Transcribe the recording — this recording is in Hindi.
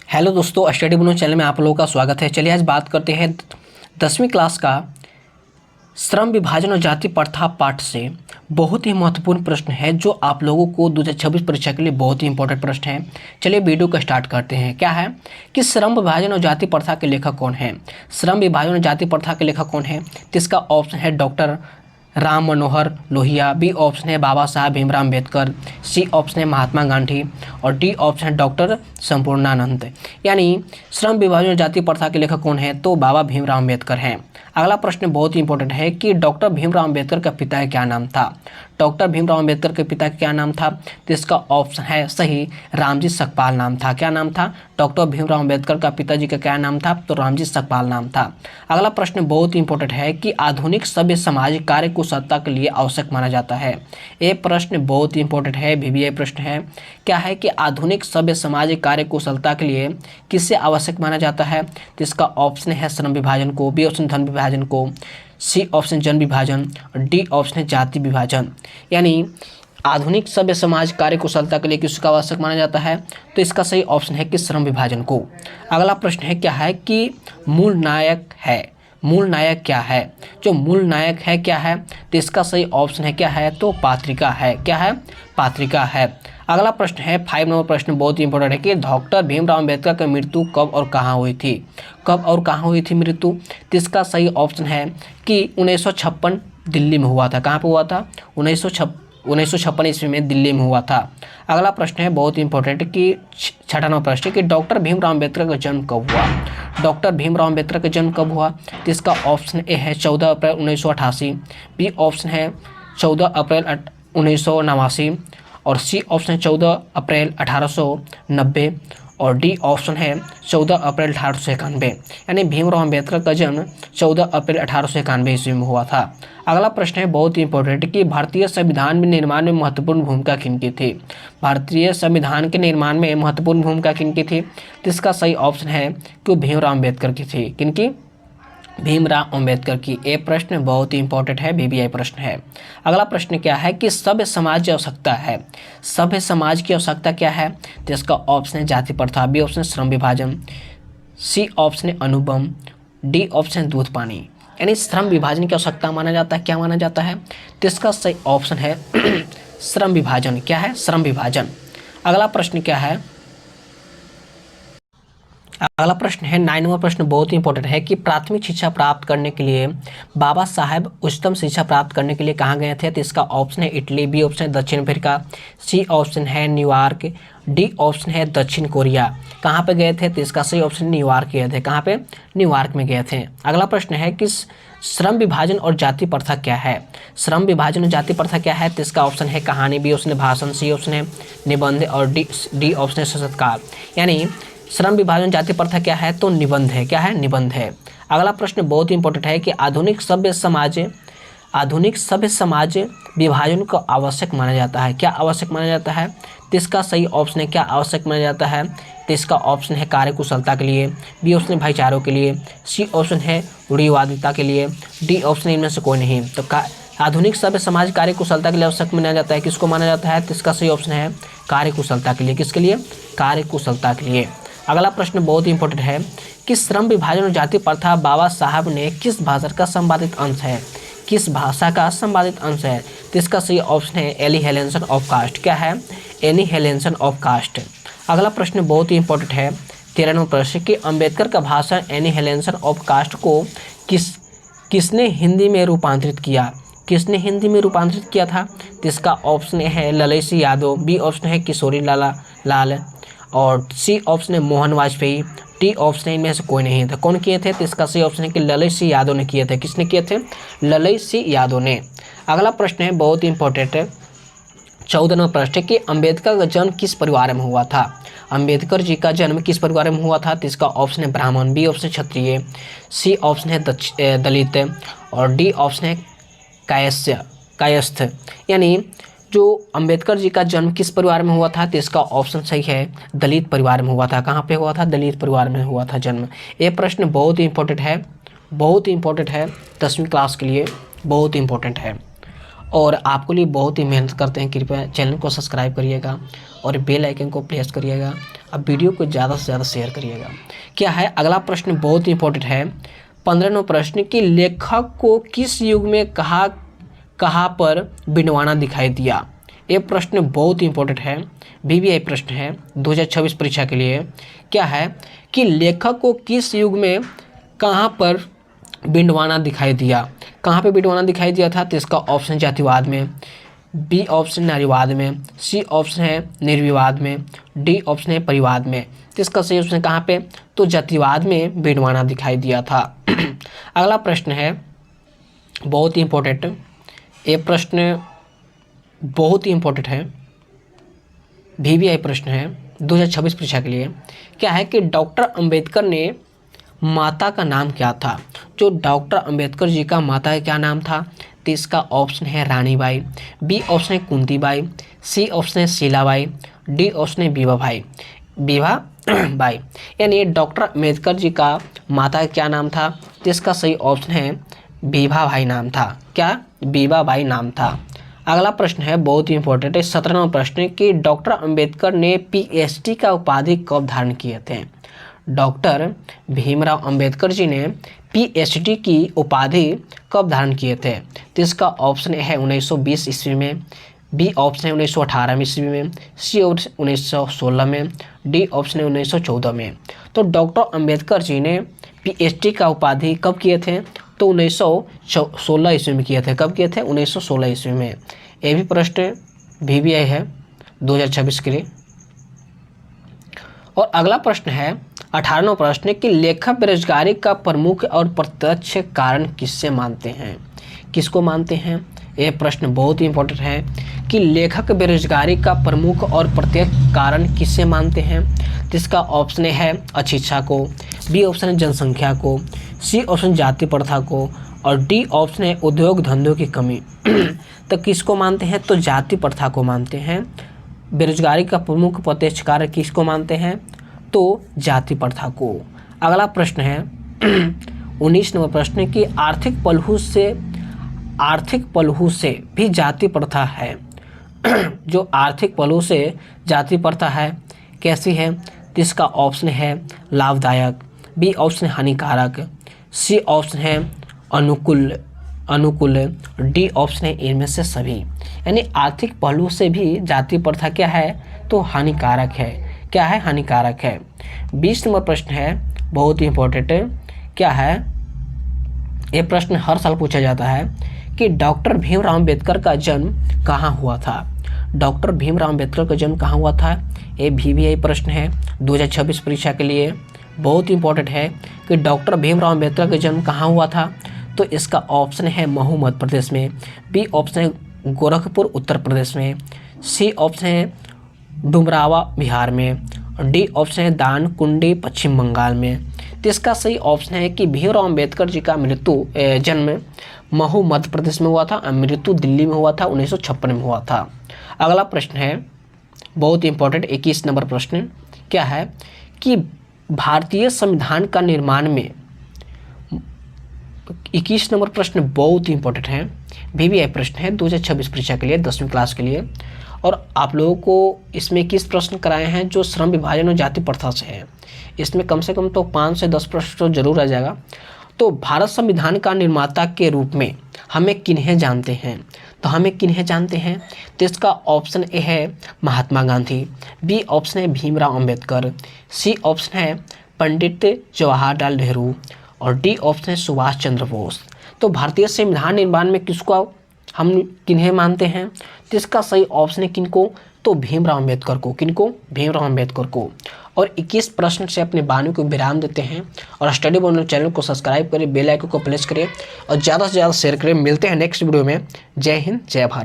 हेलो दोस्तों, स्टडी बनो चैनल में आप लोगों का स्वागत है। चलिए आज बात करते हैं 10वीं क्लास का श्रम विभाजन और जाति प्रथा पाठ से बहुत ही महत्वपूर्ण प्रश्न है जो आप लोगों को 2026 परीक्षा के लिए बहुत ही इंपॉर्टेंट प्रश्न है। चलिए वीडियो को स्टार्ट करते हैं। क्या है कि श्रम विभाजन और जाति प्रथा के लेखक कौन है। श्रम विभाजन और जाति प्रथा के लेखक कौन है, तो इसका ऑप्शन है doctor Ram Manohar Lohia, B option है बाबा साहब भीमराव अम्बेडकर, सी ऑप्शन है महात्मा गांधी और डी ऑप्शन है डॉक्टर संपूर्णानंद। यानी श्रम विभाजन और जाति प्रथा के लेखक कौन है, तो बाबा भीमराव अम्बेडकर हैं। अगला प्रश्न बहुत ही इंपॉर्टेंट है कि डॉक्टर भीमराव अम्बेडकर का पिता का क्या नाम था। डॉक्टर भीमराव अम्बेडकर के पिता का क्या नाम था, तो इसका ऑप्शन है सही रामजी सकपाल नाम था। क्या नाम था, डॉक्टर भीमराव अम्बेडकर का पिताजी का क्या नाम था, तो रामजी सकपाल नाम था। अगला प्रश्न बहुत ही इंपॉर्टेंट है कि आधुनिक सभ्य सामाजिक कार्य कुशलता के लिए आवश्यक माना जाता है। ये प्रश्न बहुत ही इंपॉर्टेंट है, VBI प्रश्न है। क्या है कि आधुनिक सभ्य सामाजिक कार्य कुशलता के लिए किससे आवश्यक माना जाता है, तो इसका ऑप्शन है श्रम विभाजन को, बी ऑप्शन धन विभाजन को, सी ऑप्शन जन विभाजन और डी ऑप्शन है जाति विभाजन। यानी आधुनिक सभ्य समाज कार्य कुशलता के लिए किसका आवश्यक माना जाता है, तो इसका सही ऑप्शन है कि श्रम विभाजन को। अगला प्रश्न है क्या है कि मूल नायक है, मूल नायक क्या है। जो मूल नायक है क्या है, तो इसका सही ऑप्शन है क्या है, तो पात्रिका है। क्या है, पात्रिका है। अगला प्रश्न है 5 नंबर प्रश्न बहुत ही इंपॉर्टेंट है कि डॉक्टर भीमराव अम्बेडकर की मृत्यु कब और कहाँ हुई थी। कब और कहाँ हुई थी मृत्यु, तो इसका सही ऑप्शन है कि 1956 दिल्ली में हुआ था। कहाँ पे हुआ था, 1956 ईस्वी में दिल्ली में हुआ था। अगला प्रश्न है बहुत ही इंपॉर्टेंट कि 6वां नंबर प्रश्न कि डॉक्टर भीमराव अम्बेडकर का जन्म कब हुआ। डॉक्टर भीमराव अम्बेडकर का जन्म कब हुआ, तो इसका ऑप्शन ए है 14 अप्रैल 1988, बी ऑप्शन है 14 अप्रैल 1989 और सी ऑप्शन है 14 अप्रैल 1890 और डी ऑप्शन है 14 अप्रैल 1891। यानी भीमराव अम्बेडकर का जन्म 14 अप्रैल 1891 ईस्वी में हुआ था। अगला प्रश्न है बहुत ही इंपॉर्टेंट कि भारतीय संविधान में निर्माण में महत्वपूर्ण भूमिका किनकी थी। भारतीय संविधान के निर्माण में महत्वपूर्ण भूमिका किनकी थी, तो इसका सही ऑप्शन है कि भीमराव अम्बेडकर की थी। किनकी, भीमराव अम्बेडकर की। ये प्रश्न बहुत ही इंपॉर्टेंट है, VBI प्रश्न है। अगला प्रश्न क्या है कि सभ्य समाज की आवश्यकता है। सभ्य समाज की आवश्यकता क्या है, तो इसका ऑप्शन है जाति प्रथा, बी ऑप्शन श्रम विभाजन, सी ऑप्शन है अनुबंध, डी ऑप्शन है दूध पानी। यानी श्रम विभाजन की आवश्यकता माना जाता है। क्या माना जाता है, तो इसका सही ऑप्शन है श्रम विभाजन। क्या है, श्रम विभाजन। अगला प्रश्न क्या है, अगला प्रश्न है 9 नंबर प्रश्न बहुत ही इंपॉर्टेंट है कि प्राथमिक शिक्षा प्राप्त करने के लिए बाबा साहेब उच्चतम शिक्षा प्राप्त करने के लिए कहाँ गए थे, तो इसका ऑप्शन है इटली, बी ऑप्शन है दक्षिण अफ्रीका, सी ऑप्शन है न्यूयॉर्क, डी ऑप्शन है दक्षिण कोरिया। कहाँ पे गए थे, तो इसका सही ऑप्शन न्यूयॉर्क गए थे। कहाँ पे, न्यूयॉर्क में गए थे। अगला प्रश्न है कि श्रम विभाजन और जाति प्रथा क्या है। श्रम विभाजन और जाति प्रथा क्या है, तो इसका ऑप्शन है कहानी, बी ऑप्शन है भाषण, सी ऑप्शन है निबंध और डी ऑप्शन है साक्षात्कार। यानी श्रम विभाजन जाति प्रथा क्या है, तो निबंध है। क्या है, निबंध है। अगला प्रश्न बहुत ही इंपॉर्टेंट है कि आधुनिक सभ्य समाज विभाजन को आवश्यक माना जाता है। क्या आवश्यक माना जाता है, तो इसका सही ऑप्शन है क्या आवश्यक माना जाता है, तो इसका ऑप्शन है कार्य कुशलता के लिए, बी ऑप्शन है भाईचारों के लिए, सी ऑप्शन है रूढ़िवादिता के लिए, डी ऑप्शन इनमें से कोई नहीं। तो आधुनिक सभ्य समाज कार्य कुशलता के लिए आवश्यक माना जाता है। किसको माना जाता है, तो इसका सही ऑप्शन है कार्य कुशलता के लिए। किसके लिए, कार्य कुशलता के लिए। अगला प्रश्न बहुत ही इंपॉर्टेंट है कि श्रम विभाजन और जाति प्रथा बाबा साहब ने किस भाषा का संपादित अंश है। किस भाषा का संपादित अंश है, तो इसका सही ऑप्शन है एनिहिलेशन ऑफ कास्ट। क्या है, एनिहिलेशन ऑफ कास्ट। अगला प्रश्न बहुत ही इंपॉर्टेंट है 13 नंबर प्रश्न कि अम्बेडकर का भाषण एनिहिलेशन ऑफ कास्ट को किसने हिंदी में रूपांतरित किया। किसने हिंदी में रूपांतरित किया था, तो इसका ऑप्शन है ललई सिंह यादव, बी ऑप्शन है किशोरी लाल और सी ऑप्शन है मोहन वाजपेयी, डी ऑप्शन इनमें से कोई नहीं था। कौन किए थे, तो इसका सही ऑप्शन है कि ललई सिंह यादव ने किए थे। किसने किए थे, ललई सिंह यादव ने। अगला प्रश्न है बहुत ही इंपॉर्टेंट है 14 नंबर प्रश्न कि अंबेडकर का जन्म किस परिवार में हुआ था। अंबेडकर जी का जन्म किस परिवार में हुआ था, तो इसका ऑप्शन है ब्राह्मण, बी ऑप्शन क्षत्रिय, सी ऑप्शन है दलित और डी ऑप्शन है कायस्थ। यानी जो अंबेडकर जी का जन्म किस परिवार में हुआ था, तो इसका ऑप्शन सही है दलित परिवार में हुआ था। कहाँ पे हुआ था, दलित परिवार में हुआ था जन्म। ये प्रश्न बहुत ही इंपॉर्टेंट है, बहुत ही इंपॉर्टेंट है 10वीं क्लास के लिए, बहुत ही इंपॉर्टेंट है। और आपके लिए बहुत ही मेहनत करते हैं। कृपया चैनल को सब्सक्राइब करिएगा और बेल आइकन को प्रेस करिएगा। अब वीडियो को ज़्यादा से ज़्यादा शेयर करिएगा। क्या है अगला प्रश्न, बहुत ही इंपॉर्टेंट है। 15वां प्रश्न कि लेखक को किस युग में कहाँ पर बिंडवाना दिखाई दिया। ये प्रश्न बहुत ही इंपॉर्टेंट है, VVI प्रश्न है 2026 परीक्षा के लिए। क्या है कि लेखक को किस युग में कहाँ पर बिंडवाना दिखाई दिया। कहाँ पे बिंडवाना दिखाई दिया था, तो इसका ऑप्शन जातिवाद में, B ऑप्शन नारीवाद में, C ऑप्शन है निर्विवाद में, D ऑप्शन है परिवाद में। तो इसका सही ऑप्शन कहाँ पे, तो जातिवाद में बिंडवाना दिखाई दिया था। अगला प्रश्न है बहुत ही इंपॉर्टेंट, ये प्रश्न बहुत ही इंपॉर्टेंट है, VVI प्रश्न है 2026 परीक्षा के लिए। क्या है कि डॉक्टर अंबेडकर ने माता का नाम क्या था। जो डॉक्टर अंबेडकर जी का माता का क्या नाम था, तो इसका ऑप्शन है रानीबाई, B ऑप्शन है कुंतीबाई, C ऑप्शन है शीलाबाई, D ऑप्शन है विभाबाई। यानी डॉक्टर अंबेडकर जी का माता का क्या नाम था, तो इसका सही ऑप्शन है विभाबाई नाम था। क्या, विभाबाई नाम था। अगला प्रश्न है बहुत ही इंपॉर्टेंट है, 17वां प्रश्न कि डॉक्टर अंबेडकर ने PhD का उपाधि कब धारण किए थे। डॉक्टर भीमराव अंबेडकर जी ने PhD की उपाधि कब धारण किए थे, तो इसका ऑप्शन है 1920 ईस्वी में, B ऑप्शन है 1918 ईस्वी में, C ऑप्शन 1916 में, D ऑप्शन है 1914 में। तो डॉक्टर अंबेडकर जी ने PhD का उपाधि कब किए थे, तो 1916 ईस्वी में किए थे। कब किए थे, 1916 ईस्वी में। ये भी प्रश्न VVI है 2026 के लिए। और अगला प्रश्न है 18वां प्रश्न कि लेखक बेरोजगारी का प्रमुख और प्रत्यक्ष कारण किससे मानते हैं। किसको मानते हैं, ये प्रश्न बहुत ही इंपॉर्टेंट है कि लेखक बेरोजगारी का प्रमुख और प्रत्यक्ष कारण किससे मानते हैं। तो इसका ऑप्शन है अशिक्षा को, B ऑप्शन है जनसंख्या को, C ऑप्शन जाति प्रथा को, और D ऑप्शन है उद्योग धंधों की कमी। तो किसको मानते हैं, तो जाति प्रथा को मानते हैं। बेरोजगारी का प्रमुख प्रत्यक्ष कारण किसको मानते हैं, तो जाति प्रथा को। अगला प्रश्न है 19 नंबर प्रश्न कि आर्थिक पहलू से भी जाति प्रथा है। जो आर्थिक पहलू से जाति प्रथा है कैसी है, तो इसका ऑप्शन है लाभदायक, B ऑप्शन है हानिकारक, C ऑप्शन है अनुकूल, D ऑप्शन है इनमें से सभी। यानी आर्थिक पहलू से भी जाति प्रथा क्या है, तो हानिकारक है। क्या है, हानिकारक है। 20 नंबर प्रश्न है बहुत ही इंपॉर्टेंट, क्या है, ये प्रश्न हर साल पूछा जाता है कि डॉक्टर भीमराव अंबेडकर का जन्म कहाँ हुआ था। डॉक्टर भीमराव अंबेडकर का जन्म कहाँ हुआ था, ये VVI प्रश्न है 2026 परीक्षा के लिए। बहुत इंपॉर्टेंट है कि डॉक्टर भीमराव अंबेडकर का जन्म कहाँ हुआ था, तो इसका ऑप्शन है महू मध्य प्रदेश में, B ऑप्शन है गोरखपुर उत्तर प्रदेश में, C ऑप्शन है डुमरावा बिहार में, और D ऑप्शन है दानकुंडी पश्चिम बंगाल में। तो इसका सही ऑप्शन है कि भीमराव अंबेडकर जी का जन्म महू मध्य प्रदेश में हुआ था, मृत्यु दिल्ली में हुआ था, 1956 में हुआ था। अगला प्रश्न है बहुत इंपॉर्टेंट 21 नंबर प्रश्न, क्या है कि भारतीय संविधान का निर्माण में, 21 नंबर प्रश्न बहुत ही इंपॉर्टेंट है, VVI प्रश्न है 2026 परीक्षा के लिए 10वीं क्लास के लिए। और आप लोगों को इसमें किस प्रश्न कराए हैं जो श्रम विभाजन और जाति प्रथा से है। इसमें कम से कम तो 5 से 10 प्रश्न तो जरूर आ जाएगा। तो भारत संविधान का निर्माता के रूप में हमें किन्हें जानते हैं, तो हमें किन्हें जानते हैं, तो इसका ऑप्शन ए है महात्मा गांधी, B ऑप्शन है भीमराव अंबेडकर, C ऑप्शन है पंडित जवाहरलाल नेहरू, और D ऑप्शन है सुभाष चंद्र बोस। तो भारतीय संविधान निर्माण में किसको हम किन्हें मानते हैं, तो इसका सही ऑप्शन है किनको, तो भीमराव अंबेडकर को। किनको, भीमराव अंबेडकर को। और 21 प्रश्न से अपने वाणी को विराम देते हैं। और स्टडी बॉन्ड चैनल को सब्सक्राइब करें, बेल आइकन को प्रेस करें और ज़्यादा से ज़्यादा शेयर करें। मिलते हैं नेक्स्ट वीडियो में। जय हिंद, जय भारत।